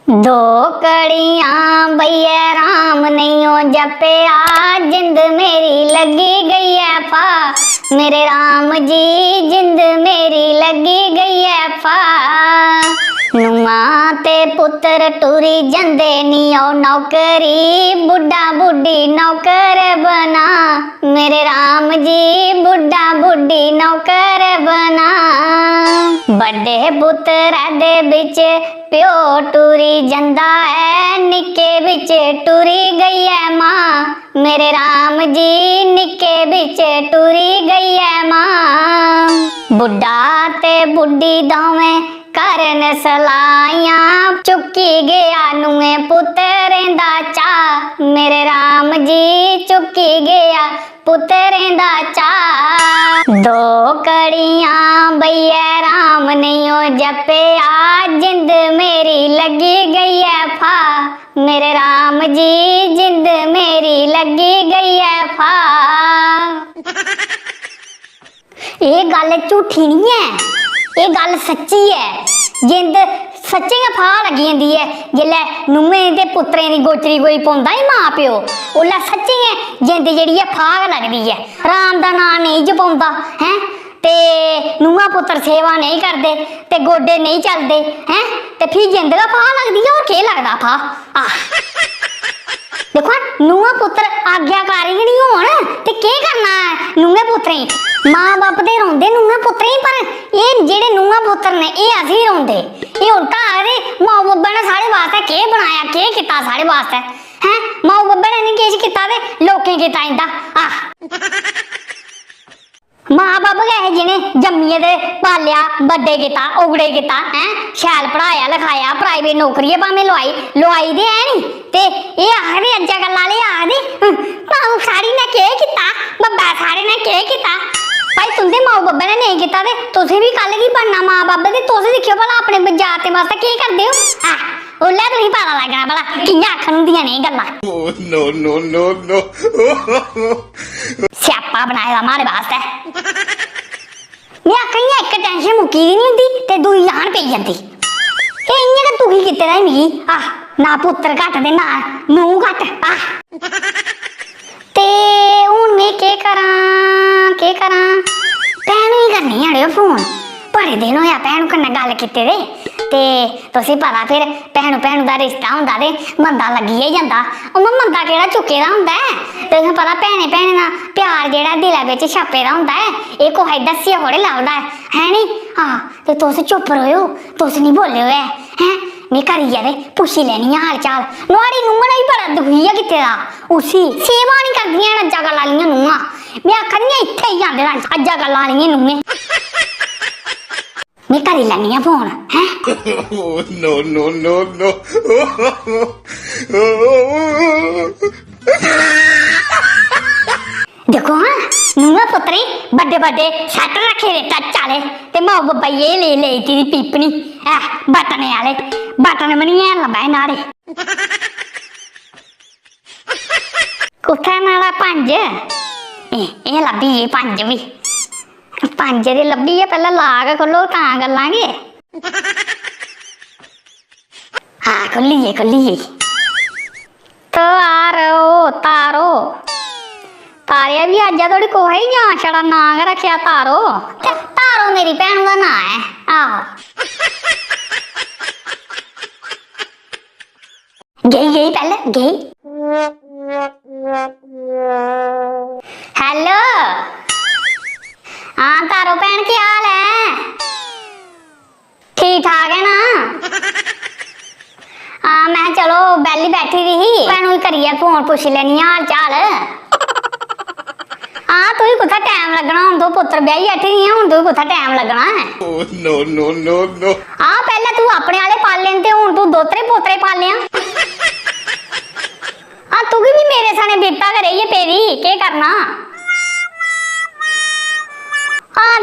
दो कड़ियां भैया राम नहीं हो जपे आ जिंद मेरी लगी गई है फा मेरे राम जी जिंद मेरी लगी गई है फा नुआ ते पुत्र टुरी जंदे नी ओ नौकरी बुढ़ा बुढ़ी नौकर बना मेरे राम जी बुढ़ा बुढ़ी नौकर बना बड़े पुत्र दे बिच प्यो टुरी जंदा है निके बिच टुरी गई है मां मेरे राम जी निके बिच टुरी गई है मां बुढ़ा ते बुढ़ी दोवें करन सलाइयां चुकी गया नुए पुत्रें दा चा मेरे राम जी चुकी गया पुत्रें दा चा दो कड़ियां भैया राम नहीं हो जपे आ जिंद मेरी लगी गई है फा मेरे राम जी जिंद मेरी लगी गई है फा ये गल झूठी नहीं है ये गल सच्ची है जिंद सच्चे गै फा लगी जाती है जिसलै नुहें ते पुत्रें की गोचरी कोई पौंदा ही मां प्यो उसलै सच्ची गै जिंद जिहड़ी है फा गै लगदी है राम दा नां नहीं जपाउंदा हैं ते नुआ पुत्र सेवा नहीं करते ते गोडे नहीं चलते हैं ते फिर जिंद दा फा लगदी है और केह् लगदा फा देखो नुआ पुत्र आज्ञाकारी नहीं होन ते केह् करना नुए पुत्रें मां बाप ते रोंदे नुए पुत्रें पर ये जेड़े नुआ पुत्र ने ये असीं रोंदे ये उल्टा आखदे मां बब्बा ने साढ़े वास्ते केह् बनाया केह् कीता साढ़े वास्ते हैं मां बब्बा ने नहीं किश कीता ते लोकें कीता इंदा मां बाप गै जिन्हें जम्मिए ते पालिया बड्डे कीता उगड़े कीता हैं शैल पढ़ाया लिखाया प्राइवेट नौकरी भावें लुआई दे है नी ते ये आखदे अज्जकल आह्ले आखदे मां साड़ी ने केह् कीता बब्बा साढ़े ने केह् कीता भाई तुंदे मां बब्बा ने नहीं कीता ते तुसें भी कल की बनना मां बब्ब ते तुस दिक्खियो भला अपने जात वास्ते केह् करदे हो उसलै तुसें पता लग्गना भला कि'यां आखन होंदियां नेह् गल्लां स्यापा बनाए दा मारे वास्ते में आखनी इक टेंशन मुक्की दी नहीं होंदी ते दूई जान पेई जंदी एह् इ'यां गै दुखी कीते दा मिगी ना पुत्तर घट्ट ते ना नूंह घट्ट ते हून में केह् करां भैनू ही करनी अड़ेओ फोन बड़े दिन होया भैनू कन्नै गल्ल कीते दे ते तुसें पता फिर भैनू दा रिश्ता होंदा ते बंदा लग्गी गै जंदा उ'आं बंदा केह्ड़ा चुक्के दा होंदा ऐ तुसें पता भैनें दा प्यार जेह्ड़ा दिलै बिच छप्पे दा होंदा ऐ एह् कुसै दस्सियै थोड़े लभदा है नी ते तुस चुप रवेओ तुस निं बोलेओ हैं में करियै ते पुच्छी लैनी हाल चाल नुआढ़ी नूंह् ने बी बड़ा दुखी ऐ कीते दा उसी सेवा निं करदियां न अज्जकल आह्लियां नूंहां में आखनी आं इत्थै ही आंदे अज्जकल आह्लियां नूंहें मैं करी लैनी आ फोन हैं देखो नूंह पुत्रे बड़े बड़े सैट रखे दे टच आले ते मां बब्बा ये ले दी पीपनी बटने आले बटन भी नहीं है लब्भा नाड़े कुत्थै नाला पंज एह् लब्भी गे पंज भी पंज दे लब्भी है पहले लाग खोलो तां गल्लां गे खुल्ली तारो तारिया भी अज्ज थोड़ी कोई ही जां छड़ा नां गै रखेआ तारो मेरी भैन दा नां है आहो गेई पहले गेई हेलो हाँ तारो भैन की हाल है ठीक ठाक है ना मैं चलो बैली बैठी दी ही भैनू करिए फोन पुछ लेनी हाल चाल तुझे कुत्थै टाइम लगना हुन तो पुत्र ब्याही बैठी दी हुन तुझे कुत्थै टाइम लगना है पहले तू अपने आले पाले ते हुन तू दोतरे पोतरे पाले तू भी मेरे साने बिपता करे ये पेरी केह् करना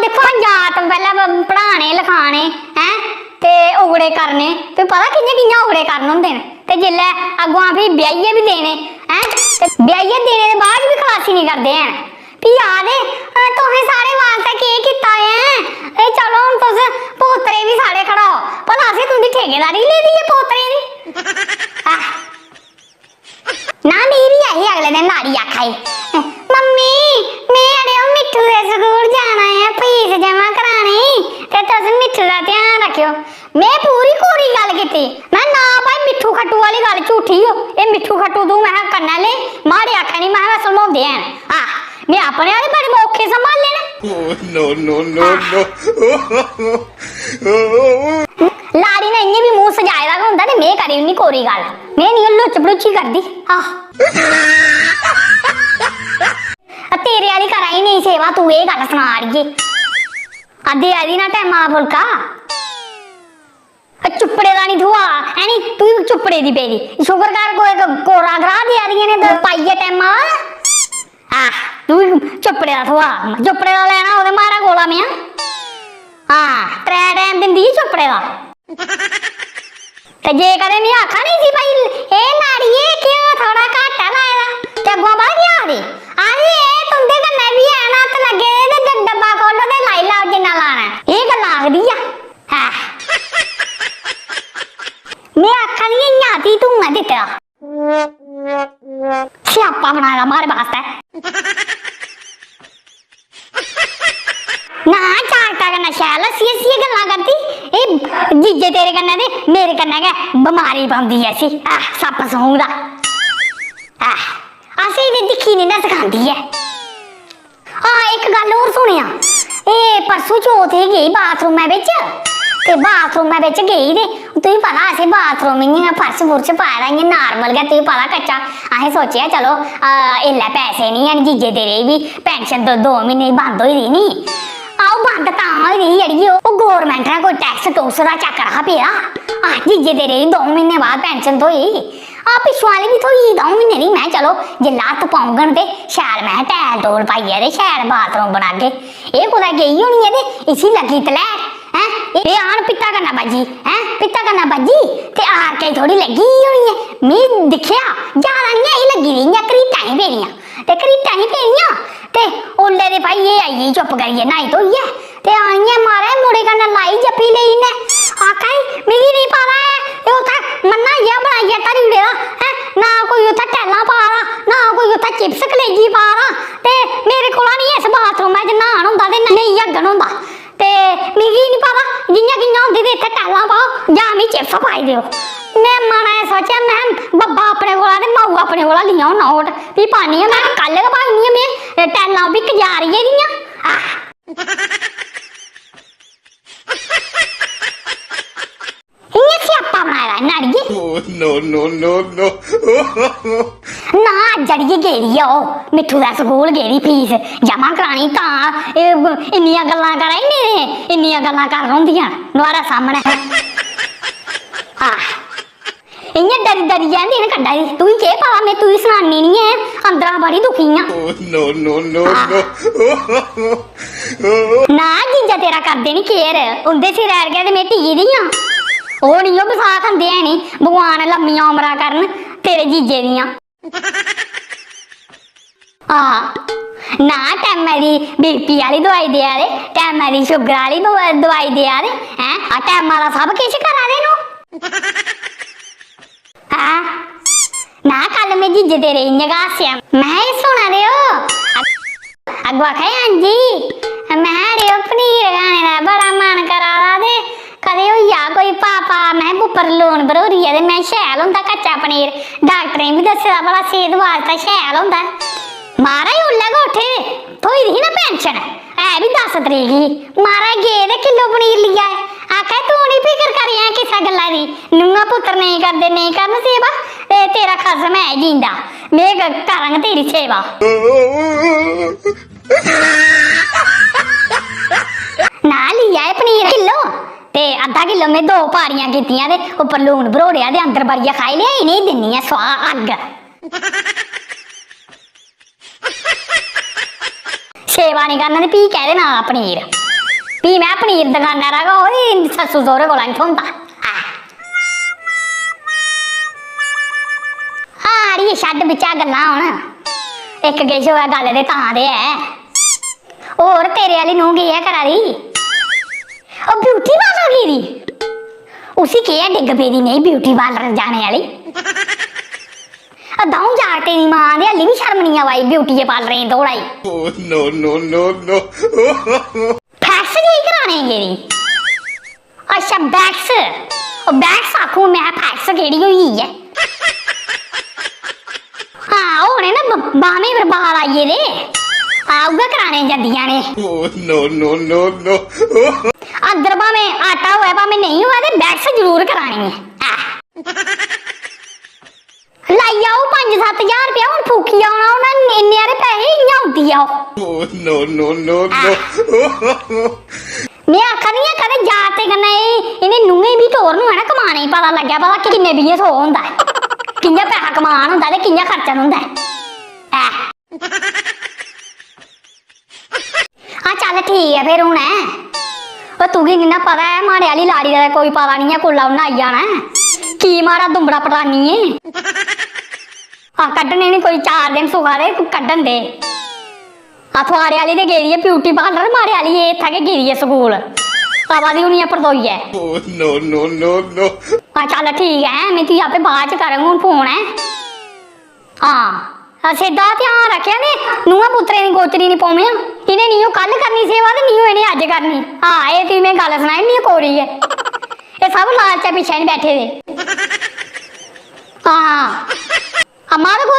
देखो जात पहले पढ़ाने लिखाने हैं ते उगड़े करने ते पता कि'यां उगड़े करने होंदे न ते जिसलै अग्गुआं फ्ही ब्याहियै भी देने हैं ते ब्याहियै देने दे बाद भी खलासी नहीं करदे हैं फ्ही आखदे तुसें साढ़े वास्ते केह् कीता है चलो हुन तुस पोतरे भी साढ़े खड़ाओ भला असें तुंदी ठेकेदारी लेई दी है पोतरे दी खाई। मम्मी मैं अड़े मिट्ठू दे स्कूल जाना है, फीस जमा करानी ते तुस मिट्ठू दा ध्यान रखियो। मैं पूरी कोरी गल कीती, मैं ना भाई मिट्ठू खट्टू वाली गल झूठी हो, ए मिट्ठू खट्टू तू मैं कन्नै ले माड़े आखे नहीं, मैं सलमाउंदे हैं आ मैं अपने वाले बड़े औखे संभाल लेना। नो नो नो नो लाड़ी ने इ'यां भी मुंह सजाए दा होंदा ते मैं करी उन्नी कोरी गल, मैं नहीं लुच बड़ुची करदी। तेरे वाली करा ही नहीं सेवा, तू ये गल सुना अड़िए अद्धी आदि ना टैमा फुलका चुपड़े का नहीं थुआ है नी, तू चुपड़े दी पेदी शुगर कर कोई कोरा ग्राह दिया दिया ने पाइए टैमा तू चुपड़े का थुआ, चुपड़े का लेना ओदे मारा कोला मैं त्रै टाइम दिंदी चुपड़े का ते जे कदे मैं आखा नहीं सी भाई ए लाड़िए क्यों थोड़ा घट लाया ते अगों बाहर क्या आदी आदी ए तुंदे कन्नै भी है ना हत्थ लगे ते डब्बा खोलो ते लाई लाओ जिन्ना लाना ए गल आखदी आ मैं आखा नहीं इ'यां ती तू ना दित्ता स्यापा बनाया मारे वास्ते ना चाकता कन्नै शैल हस्सी हस्सियै गल्लां करदी ए जीजे तेरे कन्नै ते मेरे कन्नै गै बमारी पौंदी ऐसी सप्प सूंघ दा असें ते दिक्खी नहीं ना सखांदी ऐ। एक गल होर सुनेआ ए परसों चौथ गेई बाथरूमै बिच ते बाथरूमै बिच गेई ते तुगी पता असें बाथरूम इ'यां फर्श फुर्श पाए दा इ'यां नार्मल गै, तुगी पता कच्चा असें सोचेआ चलो एल्लै पैसे नहीं हैन जीजे तेरे भी पेंशन 2 म्हीने बंद होई दी नी आओ बंद तां होई दी अड़िए ओह् गौरमेंट ने कोई टैक्स टूक्स दा चक्कर हा पेदा जीजे तेरे 2 म्हीने बाद पेंशन थ्होई पिच्छों आह्ली बी थ्होई 2 म्हीने दी। मैं चलो जेल्लै हत्थ पौंगन ते शैल मैं टैल टोल पाइयै ते शैल बाथरूम बनागे एह् कुदै गेई होनी ऐ ते इसी लग्गी तलैट हैं आन पित्ता कन्नै बज्जी हैं पित्ता कन्नै बज्जी ते आर के थोड़ी लग्गी होनी ऐ। मैं दिक्खेआ ज्यादा नहीं आई लग्गी दी इ'यां घरीटां ही पेदियां ते घरीटां ही पेदियां ते ओल्ले दे भाई एह् आई गेई चुप करियै न्हाई धोइयै ते आइयै मारे मुड़े कन्नै लाई जप्पी लेई इन्नै आखा मिगी नहीं पता ऐ उत्थै मन्ना इ'यै बनाइयै धरी ओड़े दा ना कोई उत्थै टैलां पा दा ना कोई उत्थै चिप्स कलेजी पा दा ते मेरे कोला नहीं इस बाथरूमै च न्हान होंदा ते नेईं अग्गन होंदा ते मिगी नहीं पता जियां कियां होंदी ते इत्थै टैलां पाओ जां मिगी चिप्स पाई देओ। मैं माड़ा सोचेआ मैं बब्बा अपने कोला ते माऊ अपने कोला लिया नोट फ्ही पानी मैं कल गै पानी मैं टैलां बी कजारिये दियां इ'यां स्यापा बनाए दा इ'न्नै अड़िए नो नो नो नो ना जड़िए गेदी ऐ ओह् मिट्ठू दा स्कूल गेदी फीस जमा करानी तां इन्नियां गल्लां करा इन्नियां गल्लां कर रौंदियां नुआढ़े सामने इ'यां डरी डरी जंदी न कड्डा दी तुगी केह् पता मैं तुगी सनानी नहीं ऐ अंदरा बड़ी दुखी आं नो नो नो नो ना जीजा तेरा करदे नी केयर उंदे सिर ऐरगे ते मैं टिकी दी आं ओह् नी ओह् बसा खंदे है नी भगवान लम्मियां उमरां करन तेरे जीजे दियां ना टैमे दी बीपी आह्ली दवाई देआ दे टैमे दी शुगर आह्ली दवाई देआ दे हैं टैमा दा सब किश करा दे नो ना कल मैं जीजे तेरे इ'यां गै हस्सेआ मैं सुना दे अग्गों आखा हां जी मैं अड़ेओ पनीर खाने दा बड़ा मन करा दा ते कदें होई जा कोई पापा मैं उप्पर लून भरोरियै ते मैं शैल होंदा कच्चा पनीर डाक्टरें बी दस्से दा भला सेह्त वास्ते शैल होंदा महाराज उल्लै गै उट्ठे थ्होई दी ही ना पेंशन है बी 10 तरीक ही महाराज गे ते किलो पनीर लेई आए आखा तू नी फिकर करेआं किसा गल्ला दी नूंहां पुत्तर नेईं करदे नेईं करन सेवा ते तेरा खसम है जींदा मैं करांग तेरी सेवा ना लेई आए पनीर किलो ते अद्धा किलो में 2 पारियां कीतियां ते उप्पर लून भरोड़िया ते अंदर बड़िया खाई लिया इ'नें दिन्नी ऐ स्वाह अग्ग सेवा नहीं करना ते फ्ही कह देना पनीर फ्ही मैं पनीर दकाना रा ओह्दी सस्सू सौह्रे कोला नी थ्होंदा अड़िए छड्ड बिच्चा गल्लां हून इक किश होऐ गल्ल ते तां ते है होर तेरे आह्ली नूंह् केह् ऐ करा दी ओह् ब्यूटी पार्लर गेदी उसी केह् है डिग्ग पेदी नेही ब्यूटी पार्लर जाने आह्ली दाऊं जा तेरी मां दे हल्ली भी शर्म नहीं आई ब्यूटी पार्लर दौड़ाई Oh no no no no. Fax नहीं कराने गेदी अच्छा बैक्स बैक्स आखू मैं फैक्स केड़ी होई है हाँ होने ना बामे पर बाहर आइए दे उगा कराने जंदियां ने Oh no no no no. अंदर भाਵੇਂ आटा होया भाਵੇਂ नहीं होया ते बैक्स जरूर करानी है लाई आओ 5-7 हज़ार रुपया हुण फूकी आउणा उन्हां इन्ने हारे पैसे इयां आउंदी आ Oh no no no no. मैं आखा दी कदे जाते कन्नै इन्हें नुंगे भी तोर नूं है ना कमाने ही पता लग्या भला किन्ने बीए सौ हुंदा है कियां पैसा कमान हुंदा ते कियां खर्चन हुंदा है हाँ चल ठीक है फिर हुण तुगी नहीं पता है माड़े वाली लाड़ी का कोई पता नहीं है कुल्ला उन्हें आई जाना है की माड़ा दुमड़ा पटानी है कड्ढने नहीं कोई 4 दिन सुखा दे कड्ढन दे थुआड़े वाली ते गेदी है ब्यूटी पार्लर माड़े वाली इत्थै गै गेदी है स्कूल आवा दी होनी है परदोई है Oh no no no no. चल ठीक है मैं तुझे आपे बाद च करंग हूँ फोन है हाँ सिद्धा ध्यान रखेआ ने नूंहां पुत्तरे दी गोचरी नहीं पौवियां इन्हें नहीं कल करनी सेवा ते नहीं इन्हें अज करनी हाँ ये तुझे मैं गल सनाई नहीं कोरी है ये सब लालच पिछे नहीं बैठे दे हाँ अम्मा को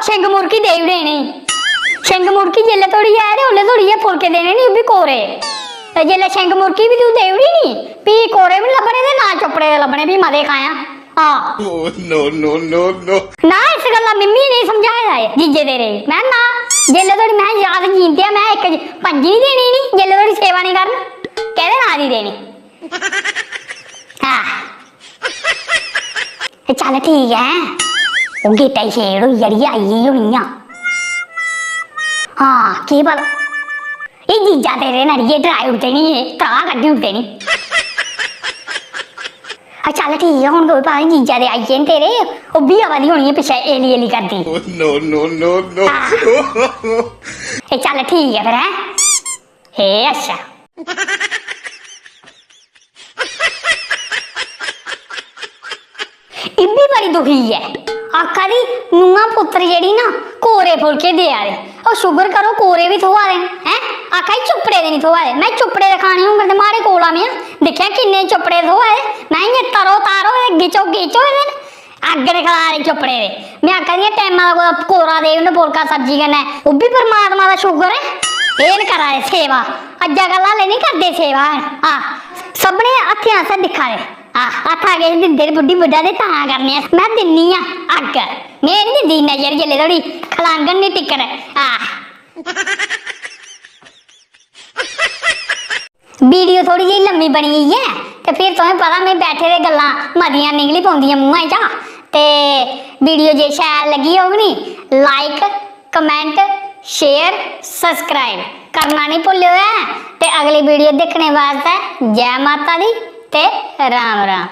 छिंग मुर्की दे देनी छिंग मुर्की जेल्ले थोड़ी है ते ओल्ले थोड़ी है फुलके देने नहीं भी कोरे ते जेल्ले छिंग मुर्की भी तू देवड़ी नहीं भी कोरे भी लब्भने ते ना चुपड़े लब्भने भी मते खाया हाँ Oh no no no no. ना इस गल्ला मिम्मी नहीं समझाया है जीजे तेरे मैं ना जेल्ले थोड़ी मैं याद जींदे मैं एक पंजी नहीं देनी नहीं जेल्ले थोड़ी सेवा नहीं करना कहदे ना दी देनी हाँ चल ठीक है वो गेटा ही शेड़ होई जड़ी आई होनी आ हाँ की पता ये जीजा तेरे नड़िए ड्राई उड़ते नहीं है त्रा कड्डी उड़ते नहीं चल ठीक है हुण कोई पता नहीं जीजा दे आई गए तेरे ओह भी आवा दी होनी है पिछे एली एली करदी Oh no no no no. चल ठीक है फिर है हे अच्छा इब्बी बड़ी दुखी है आखा दी नूंहां पुत्तर जेड़ी ना कोरे फुलके दे आ और शुगर करो कोरे भी थोआ दे हैं आखा ही चुपड़े दे नहीं थोआ दे मैं चुपड़े दे खाने होंगे ते मारे कोल आ मैं देखिया किन्ने चुपड़े थोआ दे मैं इयां तरो तारो गिचो गिचो अग्ग दे खलारे चुपड़े दे मैं आखा दी टाइमा दा कोरा दे उन्हें फुलका सब्जी कन्नै ओह भी परमात्मा दा शुगर है एह करा दे सेवा अज्जा गल्ला ले नहीं करदे सेवा हाँ सबने हत्थें असें दिक्खा दे हत्थ आ गए दिंदे बुड्ढी बुड्ढा दे तां करने मैं दिन्नी आ अग्ग मैं नहीं दिंदी नजर जेल्ले थोड़ी खलांगन नहीं टिकन वीडियो थोड़ी जी लम्मी बनी गई है तो फिर तुम्हें पता मैं बैठे दे गल्लां मतियां निकली पौंदियां मूंहां चा ते वीडियो जे शैल लगी होग नी लाइक कमेंट शेयर सब्सक्राइब करना नहीं भुल्लियो है ते अगली वीडियो देखने वास्ते जय माता दी ते राम राम।